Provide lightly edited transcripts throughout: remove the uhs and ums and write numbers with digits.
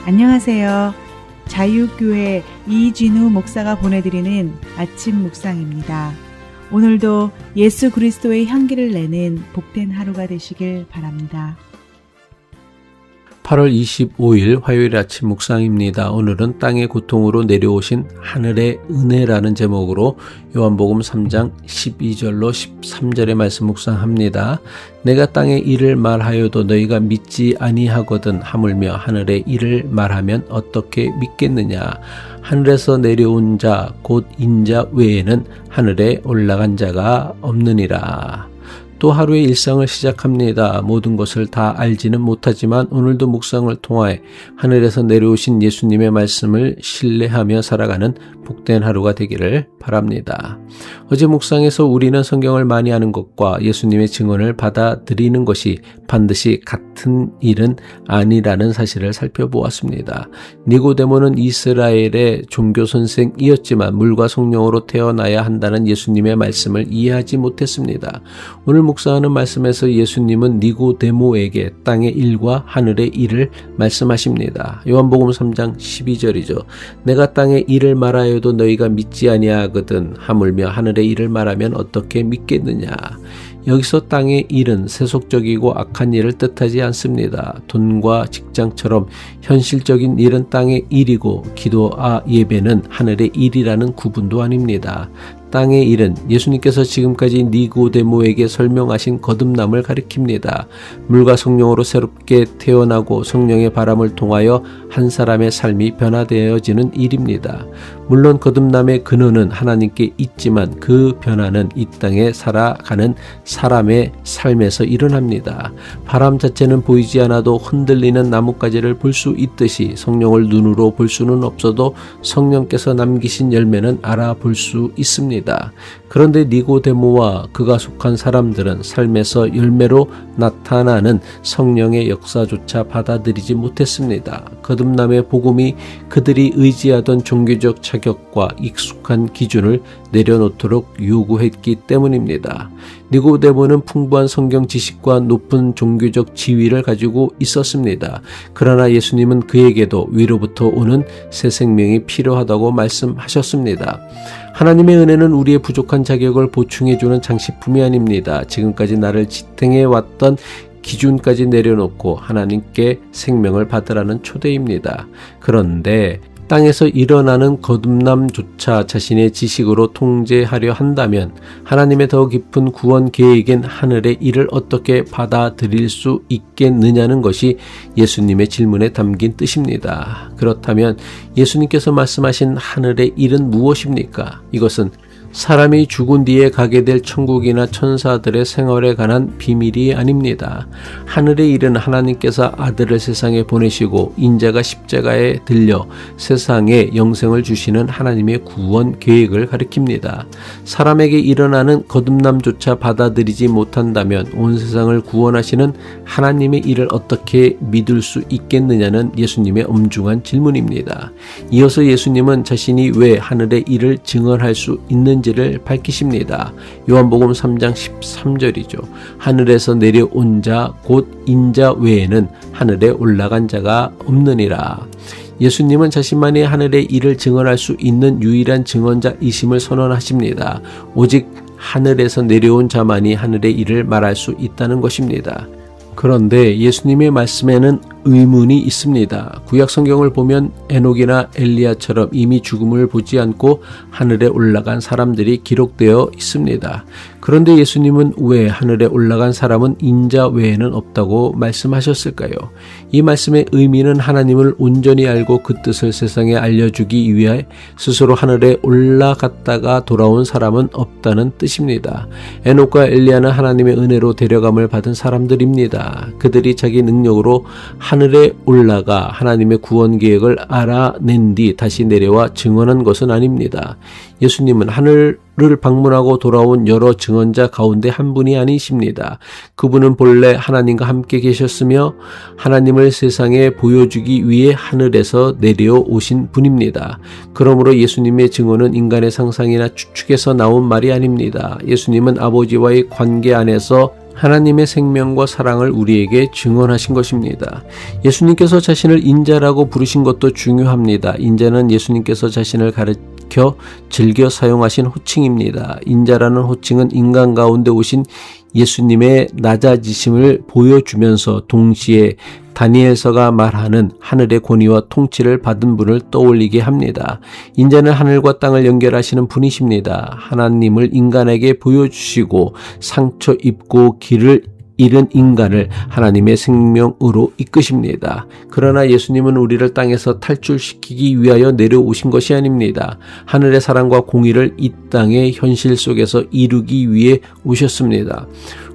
안녕하세요. 자유교회 이진우 목사가 보내드리는 아침 묵상입니다. 오늘도 예수 그리스도의 향기를 내는 복된 하루가 되시길 바랍니다. 8월 25일 화요일 아침 묵상입니다. 오늘은 땅의 고통으로 내려오신 하늘의 은혜라는 제목으로 요한복음 3장 12절로 13절의 말씀 묵상합니다. 내가 땅의 일을 말하여도 너희가 믿지 아니하거든 하물며 하늘의 일을 말하면 어떻게 믿겠느냐. 하늘에서 내려온 자 곧 인자 외에는 하늘에 올라간 자가 없느니라. 또 하루의 일상을 시작합니다. 모든 것을 다 알지는 못하지만 오늘도 묵상을 통하여 하늘에서 내려오신 예수님의 말씀을 신뢰하며 살아가는 복된 하루가 되기를 바랍니다. 어제 묵상에서 우리는 성경을 많이 아는 것과 예수님의 증언을 받아들이는 것이 반드시 같은 일은 아니라는 사실을 살펴보았습니다. 니고데모는 이스라엘의 종교 선생이었지만 물과 성령으로 태어나야 한다는 예수님의 말씀을 이해하지 못했습니다. 오늘 묵상하는 말씀에서 예수님은 니고데모에게 땅의 일과 하늘의 일을 말씀하십니다. 요한복음 3장 12절이죠. 내가 땅의 일을 말하여도 너희가 믿지 아니하거든 하물며 하늘의 일을 말하면 어떻게 믿겠느냐. 여기서 땅의 일은 세속적이고 악한 일을 뜻하지 않습니다. 돈과 직장처럼 현실적인 일은 땅의 일이고 기도와 예배는 하늘의 일이라는 구분도 아닙니다. 땅의 일은 예수님께서 지금까지 니고데모에게 설명하신 거듭남을 가리킵니다. 물과 성령으로 새롭게 태어나고 성령의 바람을 통하여 한 사람의 삶이 변화되어지는 일입니다. 물론 거듭남의 근원은 하나님께 있지만 그 변화는 이 땅에 살아가는 사람의 삶에서 일어납니다. 바람 자체는 보이지 않아도 흔들리는 나뭇가지를 볼 수 있듯이 성령을 눈으로 볼 수는 없어도 성령께서 남기신 열매는 알아볼 수 있습니다. 그런데 니고데모와 그가 속한 사람들은 삶에서 열매로 나타나는 성령의 역사조차 받아들이지 못했습니다. 거듭남의 복음이 그들이 의지하던 종교적 자격과 익숙한 기준을 내려놓도록 요구했기 때문입니다. 니고데모는 풍부한 성경 지식과 높은 종교적 지위를 가지고 있었습니다. 그러나 예수님은 그에게도 위로부터 오는 새 생명이 필요하다고 말씀하셨습니다. 하나님의 은혜는 우리의 부족한 자격을 보충해주는 장식품이 아닙니다. 지금까지 나를 지탱해 왔던 기준까지 내려놓고 하나님께 생명을 받으라는 초대입니다. 그런데 땅에서 일어나는 거듭남조차 자신의 지식으로 통제하려 한다면 하나님의 더 깊은 구원 계획인 하늘의 일을 어떻게 받아들일 수 있겠느냐는 것이 예수님의 질문에 담긴 뜻입니다. 그렇다면 예수님께서 말씀하신 하늘의 일은 무엇입니까? 이것은 사람이 죽은 뒤에 가게 될 천국이나 천사들의 생활에 관한 비밀이 아닙니다. 하늘의 일은 하나님께서 아들을 세상에 보내시고 인자가 십자가에 들려 세상에 영생을 주시는 하나님의 구원 계획을 가리킵니다. 사람에게 일어나는 거듭남조차 받아들이지 못한다면 온 세상을 구원하시는 하나님의 일을 어떻게 믿을 수 있겠느냐는 예수님의 엄중한 질문입니다. 이어서 예수님은 자신이 왜 하늘의 일을 증언할 수 있는 지를 밝히십니다. 요한복음 3장 13절이죠. 하늘에서 내려온 자 곧 인자 외에는 하늘에 올라간 자가 없느니라. 예수님은 자신만이 하늘의 일을 증언할 수 있는 유일한 증언자이심을 선언하십니다. 오직 하늘에서 내려온 자만이 하늘의 일을 말할 수 있다는 것입니다. 그런데 예수님의 말씀에는 의문이 있습니다. 구약 성경을 보면 에녹이나 엘리야처럼 이미 죽음을 보지 않고 하늘에 올라간 사람들이 기록되어 있습니다. 그런데 예수님은 왜 하늘에 올라간 사람은 인자 외에는 없다고 말씀하셨을까요? 이 말씀의 의미는 하나님을 온전히 알고 그 뜻을 세상에 알려주기 위해 스스로 하늘에 올라갔다가 돌아온 사람은 없다는 뜻입니다. 에녹과 엘리야는 하나님의 은혜로 데려감을 받은 사람들입니다. 그들이 자기 능력으로 하늘에 올라가 하나님의 구원 계획을 알아낸 뒤 다시 내려와 증언한 것은 아닙니다. 예수님은 하늘을 방문하고 돌아온 여러 증언자 가운데 한 분이 아니십니다. 그분은 본래 하나님과 함께 계셨으며 하나님을 세상에 보여주기 위해 하늘에서 내려오신 분입니다. 그러므로 예수님의 증언은 인간의 상상이나 추측에서 나온 말이 아닙니다. 예수님은 아버지와의 관계 안에서 하나님의 생명과 사랑을 우리에게 증언하신 것입니다. 예수님께서 자신을 인자라고 부르신 것도 중요합니다. 인자는 예수님께서 자신을 가르쳐 즐겨 사용하신 호칭입니다. 인자라는 호칭은 인간 가운데 오신 예수님의 낮아지심을 보여주면서 동시에 다니엘서가 말하는 하늘의 권위와 통치를 받은 분을 떠올리게 합니다. 인자는 하늘과 땅을 연결하시는 분이십니다. 하나님을 인간에게 보여주시고 상처 입고 길을 잃은 인간을 하나님의 생명으로 이끄십니다. 그러나 예수님은 우리를 땅에서 탈출시키기 위하여 내려오신 것이 아닙니다. 하늘의 사랑과 공의를 이 땅의 현실 속에서 이루기 위해 오셨습니다.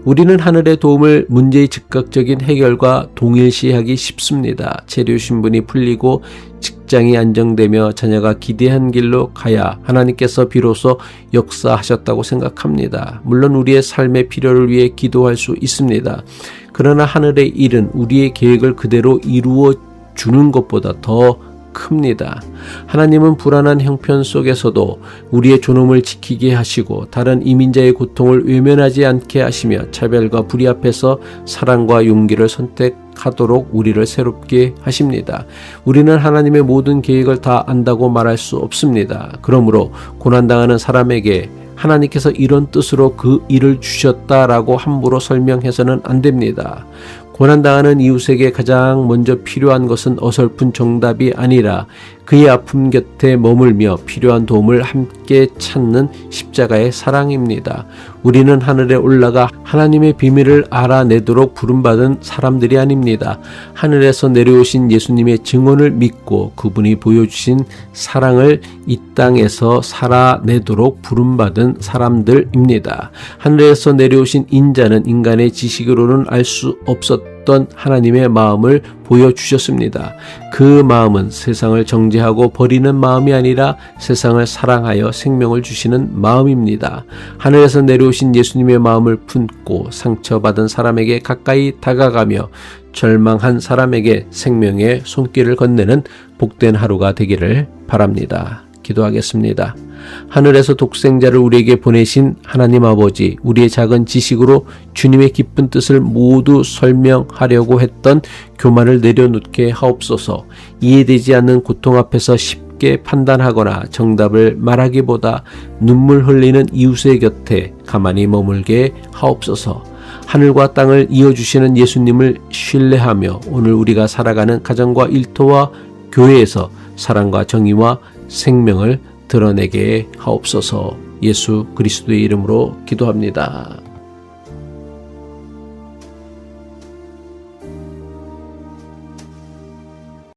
우리는 하늘의 도움을 문제의 즉각적인 해결과 동일시하기 쉽습니다. 재료 신분이 풀리고 직장이 안정되며 자녀가 기대한 길로 가야 하나님께서 비로소 역사하셨다고 생각합니다. 물론 우리의 삶의 필요를 위해 기도할 수 있습니다. 그러나 하늘의 일은 우리의 계획을 그대로 이루어 주는 것보다 더 큽니다. 하나님은 불안한 형편 속에서도 우리의 존엄을 지키게 하시고 다른 이민자의 고통을 외면하지 않게 하시며 차별과 불의 앞에서 사랑과 용기를 선택하도록 우리를 새롭게 하십니다. 우리는 하나님의 모든 계획을 다 안다고 말할 수 없습니다. 그러므로 고난당하는 사람에게 하나님께서 이런 뜻으로 그 일을 주셨다라고 함부로 설명해서는 안 됩니다. 고난당하는 이웃에게 가장 먼저 필요한 것은 어설픈 정답이 아니라 그의 아픔 곁에 머물며 필요한 도움을 함께 찾는 십자가의 사랑입니다. 우리는 하늘에 올라가 하나님의 비밀을 알아내도록 부름받은 사람들이 아닙니다. 하늘에서 내려오신 예수님의 증언을 믿고 그분이 보여주신 사랑을 이 땅에서 살아내도록 부름받은 사람들입니다. 하늘에서 내려오신 인자는 인간의 지식으로는 알 수 없었던 하나님의 마음을 보여주셨습니다. 그 마음은 세상을 정죄하고 버리는 마음이 아니라 세상을 사랑하여 생명을 주시는 마음입니다. 하늘에서 내려오신 예수님의 마음을 품고 상처받은 사람에게 가까이 다가가며 절망한 사람에게 생명의 손길을 건네는 복된 하루가 되기를 바랍니다. 기도하겠습니다. 하늘에서 독생자를 우리에게 보내신 하나님 아버지, 우리의 작은 지식으로 주님의 기쁜 뜻을 모두 설명하려고 했던 교만을 내려놓게 하옵소서. 이해되지 않는 고통 앞에서 쉽게 판단하거나 정답을 말하기보다 눈물 흘리는 이웃의 곁에 가만히 머물게 하옵소서. 하늘과 땅을 이어주시는 예수님을 신뢰하며 오늘 우리가 살아가는 가정과 일터와 교회에서 사랑과 정의와 생명을 드러내게 하옵소서. 예수 그리스도의 이름으로 기도합니다.